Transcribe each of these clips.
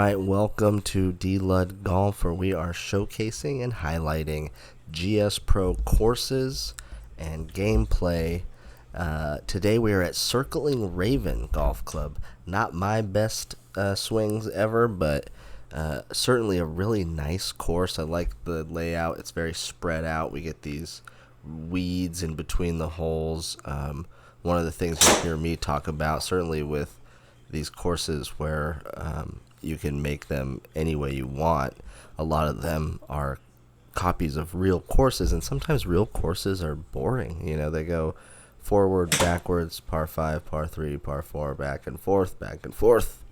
Alright, welcome to D-Lud Golf, where we are showcasing and highlighting GSPRO courses and gameplay. Today we are at Circling Raven Golf Club. Not my best swings ever, but certainly a really nice course. I like the layout. It's very spread out. We get these weeds in between the holes. One of the things you hear me talk about, certainly with these courses where you can make them any way you want. A lot of them are copies of real courses, and sometimes real courses are boring. You know, they go forward, backwards, par 5, par 3, par 4, back and forth,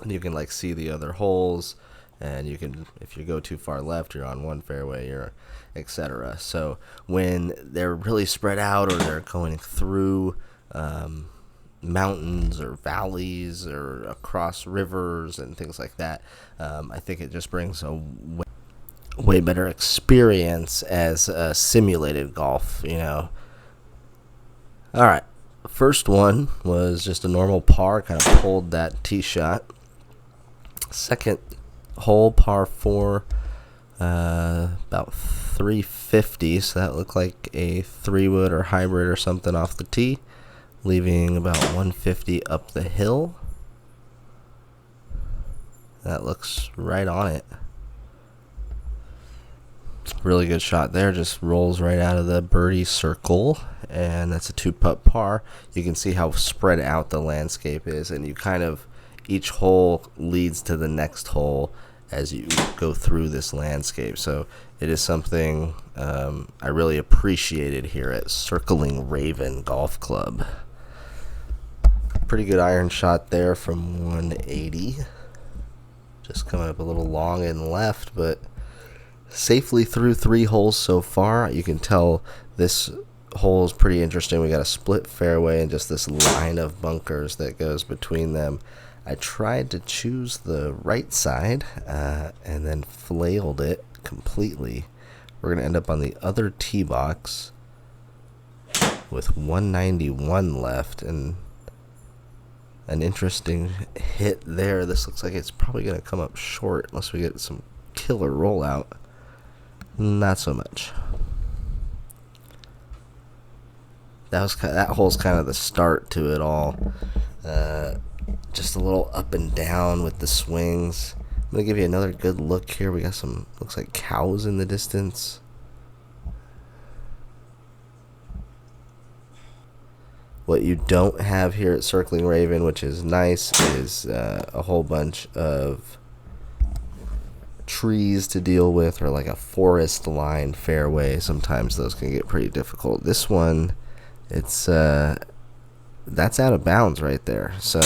and you can like see the other holes, and you can, if you go too far left, you're on one fairway, you're etc. So when they're really spread out, or they're going through mountains or valleys or across rivers and things like that, I think it just brings a way better experience as simulated golf, you know. Alright, first one was just a normal par, kind of pulled that tee shot. Second hole, par 4, about 350, so that looked like a 3-wood or hybrid or something off the tee, leaving about 150 up the hill. That looks right on it. Really good shot there, just rolls right out of the birdie circle, and that's a 2-putt par. You can see how spread out the landscape is, and you kind of, each hole leads to the next hole as you go through this landscape. So it is something I really appreciated here at Circling Raven Golf Club. Pretty good iron shot there from 180. Just coming up a little long and left, but safely through 3 holes so far. You can tell this hole is pretty interesting. We got a split fairway and just this line of bunkers that goes between them. I tried to choose the right side and then flailed it completely. We're going to end up on the other tee box with 191 left, and an interesting hit there. This looks like it's probably going to come up short unless we get some killer rollout. Not so much. That hole's kind of the start to it all. Just a little up and down with the swings. I'm going to give you another good look here. We got some, looks like cows in the distance. What you don't have here at Circling Raven, which is nice, is a whole bunch of trees to deal with, or like a forest line fairway. Sometimes those can get pretty difficult. This one, it's that's out of bounds right there. So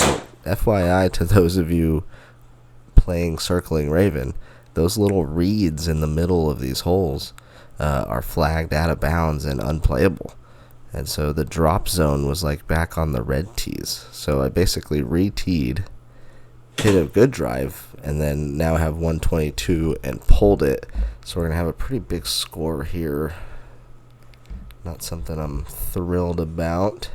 FYI to those of you playing Circling Raven, those little reeds in the middle of these holes are flagged out of bounds and unplayable. And so the drop zone was like back on the red tees. So I basically re-teed, hit a good drive, and then now have 122 and pulled it. So we're going to have a pretty big score here. Not something I'm thrilled about.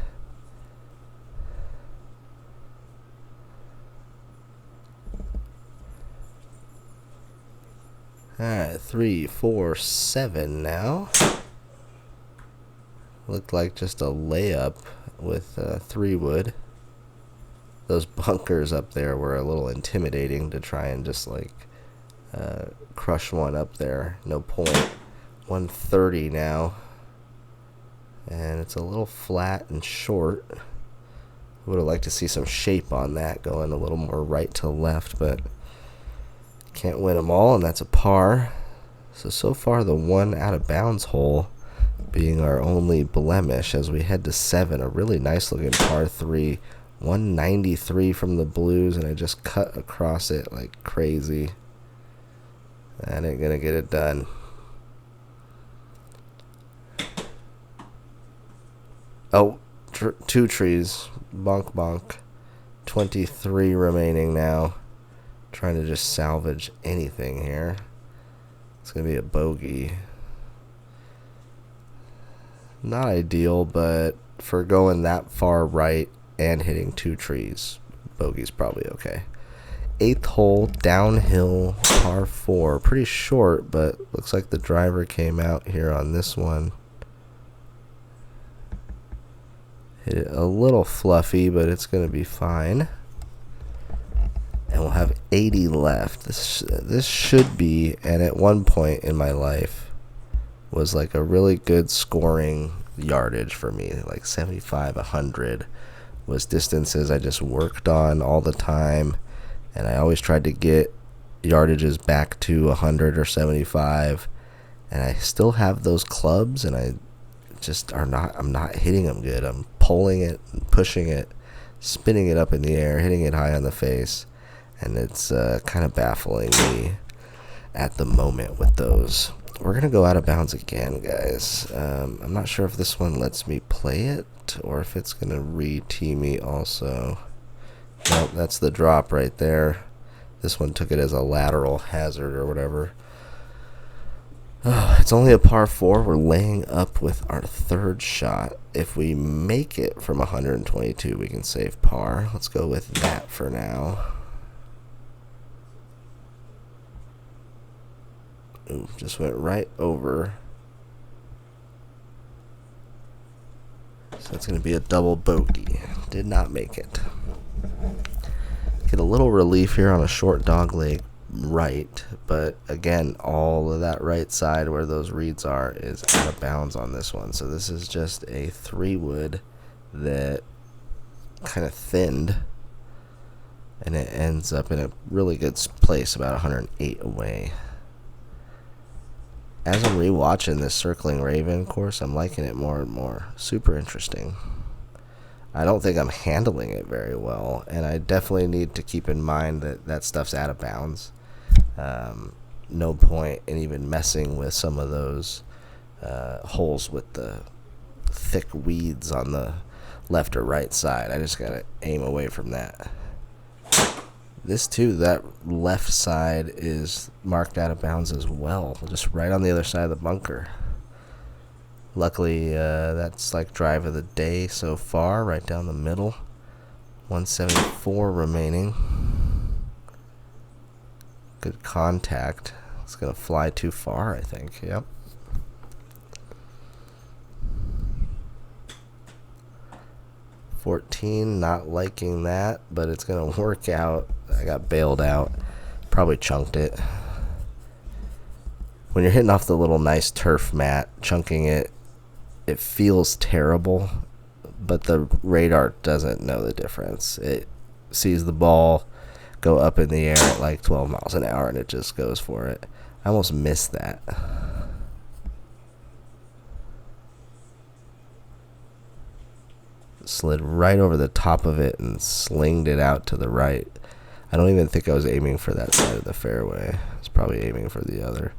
Alright, 3, 4, 7 now. Looked like just a layup with 3-wood. Those bunkers up there were a little intimidating to try and just like crush one up there. No point. 130 now. And it's a little flat and short. Would have liked to see some shape on that, going a little more right to left, but can't win them all, and that's a par. So far the one out of bounds hole being our only blemish as we head to 7. A really nice looking par 3. 193 from the blues, and I just cut across it like crazy. That ain't gonna get it done. Oh, 2 trees. Bonk bonk. 23 remaining now. Trying to just salvage anything here. It's gonna be a bogey. Not ideal, but for going that far right and hitting 2 trees, bogey's probably okay. 8th hole, downhill, par 4. Pretty short, but looks like the driver came out here on this one. Hit it a little fluffy, but it's going to be fine. And we'll have 80 left. This should be, and at one point in my life, was like a really good scoring yardage for me. Like 75, 100 was distances I just worked on all the time. And I always tried to get yardages back to 100 or 75. And I still have those clubs, and I'm not hitting them good. I'm pulling it, pushing it, spinning it up in the air, hitting it high on the face. And it's kind of baffling me at the moment with those. We're going to go out of bounds again, guys. I'm not sure if this one lets me play it or if it's going to re-tee me also. Nope, that's the drop right there. This one took it as a lateral hazard or whatever. It's only a par 4. We're laying up with our 3rd shot. If we make it from 122, we can save par. Let's go with that for now. Ooh, just went right over. So that's going to be a double bogey. Did not make it. Get a little relief here on a short dog leg right, but again, all of that right side where those reeds are is out of bounds on this one. So this is just a 3-wood that kind of thinned, and it ends up in a really good place about 108 away. As I'm rewatching this Circling Raven course, I'm liking it more and more. Super interesting. I don't think I'm handling it very well, and I definitely need to keep in mind that that stuff's out of bounds. No point in even messing with some of those holes with the thick weeds on the left or right side. I just got to aim away from that. This too, that left side is marked out of bounds as well, just right on the other side of the bunker. Luckily, that's like drive of the day so far, right down the middle. 174 remaining. Good contact. It's going to fly too far, I think. Yep. $14, not liking that, but it's going to work out. I got bailed out. Probably chunked it. When you're hitting off the little nice turf mat, chunking it, it feels terrible, but the radar doesn't know the difference. It sees the ball go up in the air at like 12 miles an hour, and it just goes for it. I almost missed that. Slid right over the top of it and slinged it out to the right. I don't even think I was aiming for that side of the fairway. I was probably aiming for the other.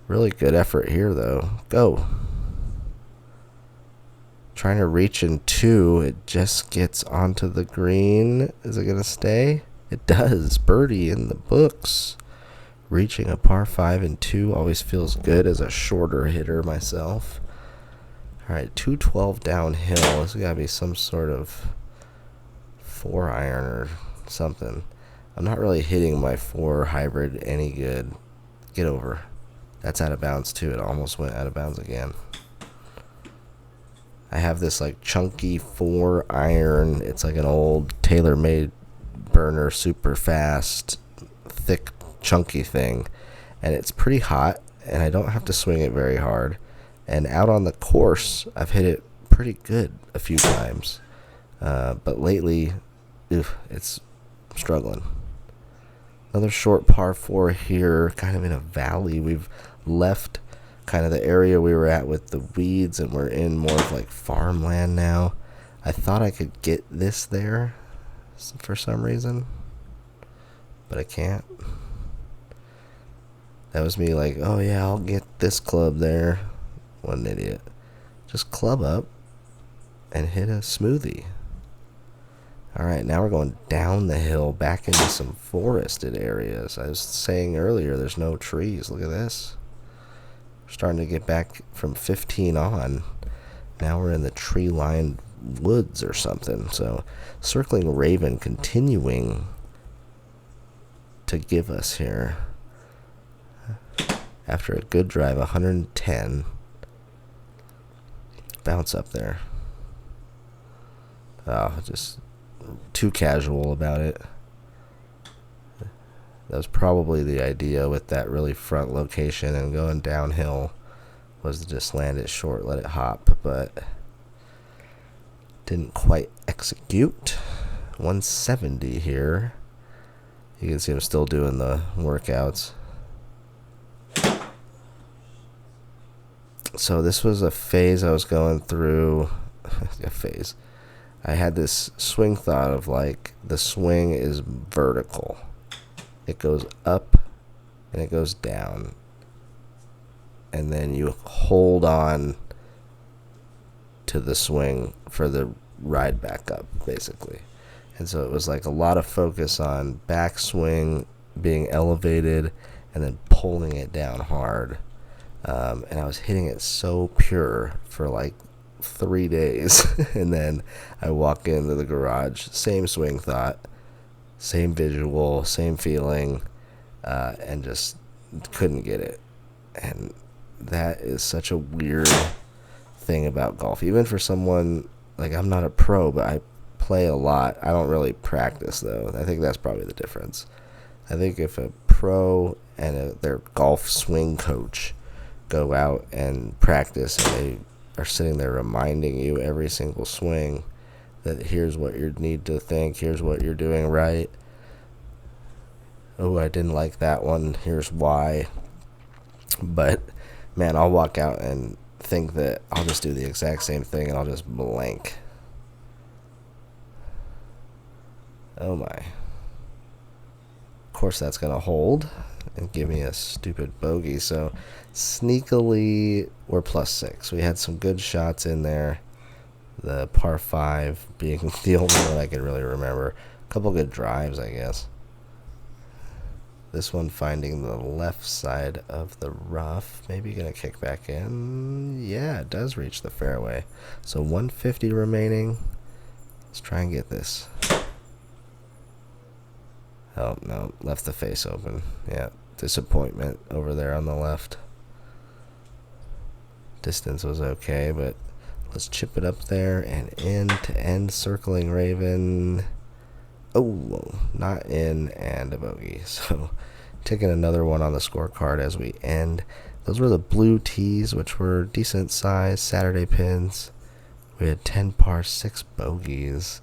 Really good effort here, though. Go. Trying to reach in 2. It just gets onto the green. Is it going to stay? It does. Birdie in the books. Reaching a par 5 in 2 always feels good as a shorter hitter myself. All right, 212 downhill. This has got to be some sort of 4-iron or something. I'm not really hitting my 4 hybrid any good. Get over. That's out of bounds too. It almost went out of bounds again. I have this like chunky 4-iron. It's like an old tailor-made burner, super fast, thick, chunky thing. And it's pretty hot, and I don't have to swing it very hard. And out on the course, I've hit it pretty good a few times. But lately, it's struggling. Another short par 4 here, kind of in a valley. We've left kind of the area we were at with the weeds, and we're in more of like farmland now. I thought I could get this there for some reason, but I can't. That was me like, oh yeah, I'll get this club there. What an idiot. Just club up and hit a smoothie. Alright, now we're going down the hill back into some forested areas. I was saying earlier there's no trees. Look at this. We're starting to get back from 15 on. Now we're in the tree-lined woods or something. So, Circling Raven continuing to give us here. After a good drive, 110. Bounce up there. Oh, just too casual about it. That was probably the idea with that really front location and going downhill, was to just land it short, let it hop, but didn't quite execute. 170 here. You can see I'm still doing the workouts. So this was a phase I was going through. A phase. I had this swing thought of like, the swing is vertical. It goes up and it goes down. And then you hold on to the swing for the ride back up, basically. And so it was like a lot of focus on backswing being elevated and then pulling it down hard. And I was hitting it so pure for like 3 days. And then I walk into the garage, same swing thought, same visual, same feeling, and just couldn't get it. And that is such a weird thing about golf. Even for someone, like, I'm not a pro, but I play a lot. I don't really practice, though. I think that's probably the difference. I think if a pro and their golf swing coach go out and practice, and they are sitting there reminding you every single swing that here's what you need to think, here's what you're doing right. Oh, I didn't like that one, here's why. But man, I'll walk out and think that I'll just do the exact same thing and I'll just blank. Oh my. Of course that's going to hold and give me a stupid bogey. So sneakily, we're +6. We had some good shots in there. The par 5 being the only one I can really remember. A couple good drives, I guess. This one finding the left side of the rough. Maybe going to kick back in. Yeah, it does reach the fairway. So 150 remaining. Let's try and get this. Oh, no. Left the face open. Yeah, disappointment over there on the left. Distance was okay, but let's chip it up there and in to end, circling Raven. Oh, not in, and a bogey. So taking another one on the scorecard as we end. Those were the blue tees, which were decent size Saturday pins. We had 10 par, 6 bogeys.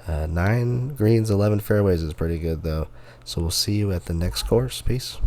9 greens, 11 fairways is pretty good, though. So we'll see you at the next course. Peace.